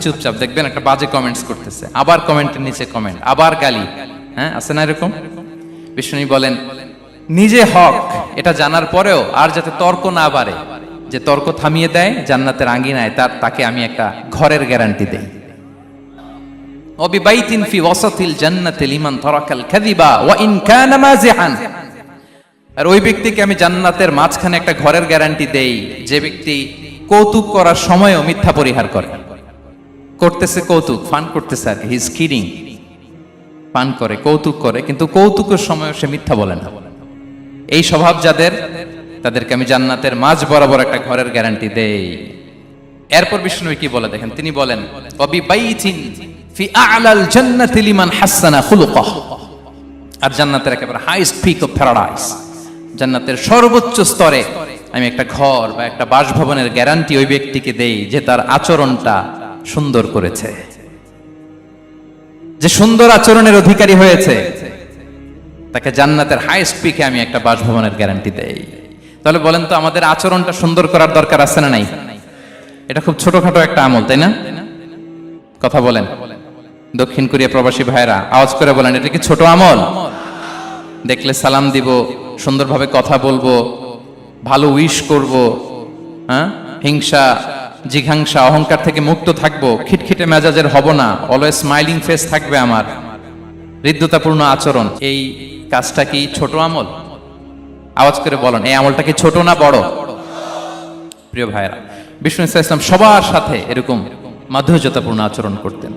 চুপচাপ দেখবেন একটা বাজে কমেন্টস করতেছে, আবার কমেন্টের নিচে কমেন্ট, আবার গালি। হ্যাঁ, আছে না এরকম? বিষ্ণু বলেন নিজে হক এটা জানার পরেও আর যাতে তর্ক না বাড়ে, যে তর্ক থামিয়ে দেয় জান্নাতের আঙ্গিনায়, তাকে আমি একটা ঘরের গ্যারান্টি দেই। ওয়াবিবাইতিন ফি ওয়াসাতিল জান্নাতি লিমান তারাকাল কাযিবা ওয়া ইন কানা মাযিহান। আর ওই ব্যক্তিকে আমি জান্নাতের মাঝখানে একটা ঘরের গ্যারান্টি দেই, যে ব্যক্তি কৌতুক করার সময়ও মিথ্যা পরিহার করে। করতেছে কৌতুক, ফান করতেছে আর কি, হি ইজ কিডিং, ফান করে, কৌতুক করে, কিন্তু কৌতুকের সময় সে মিথ্যা বলে না। এই স্বভাব যাদের, তাদেরকে আমি জান্নাতের মাঝ বরাবর একটা ঘরের গ্যারান্টি দেই। এরপর বিষ্ণু কি বলে দেখেন, তিনি বলেন ওয়াবিবাইতিন ফি আ'লাল জান্নাতি লিমান হাসানা খুলুকাহু। আর জান্নাতের একেবারে হাইস্ট পিক অফ প্যারাডাইস, জান্নাতের সর্বোচ্চ স্তরে আমি একটা ঘর বা একটা বাসভবনের গ্যারান্টি ওই ব্যক্তিকে দেই যে তার আচরণটা সুন্দর করেছে, যে সুন্দর আচরণের অধিকারী হয়েছে, তাকে জান্নাতের হাইস্ট পিকে আমি একটা বাসভবনের গ্যারান্টি দেই। তাহলে বলেন তো, আমাদের আচরণটা সুন্দর করার দরকার আছে না নাই? এটা খুব ছোটখাটো একটা আমল, তাই না? কথা বলেন, দক্ষিণ কোরিয়া প্রবাসী ভাইরা আওয়াজ করে বলেন, এটা কি ছোট আমল? দেখলে সালাম দিব, সুন্দরভাবে কথা বলবো, ভালো উইশ করব, হ্যাঁ, হিংসা জিঘাংসা অহংকার থেকে মুক্ত থাকবো, খিটখিটে মেজাজের হব না, অলওয়েজ স্মাইলিং ফেস থাকবে আমার, হৃদ্যতাপূর্ণ আচরণ। এই কাজটা কি ছোট আমল? আওয়াজ করে বলেন, এই আমলটা কি ছোট না বড়? প্রিয় ভাইরা, বিষ্ণু ইসা ইসলাম সবার সাথে এরকম মাধুর্যতাপূর্ণ আচরণ করতেন।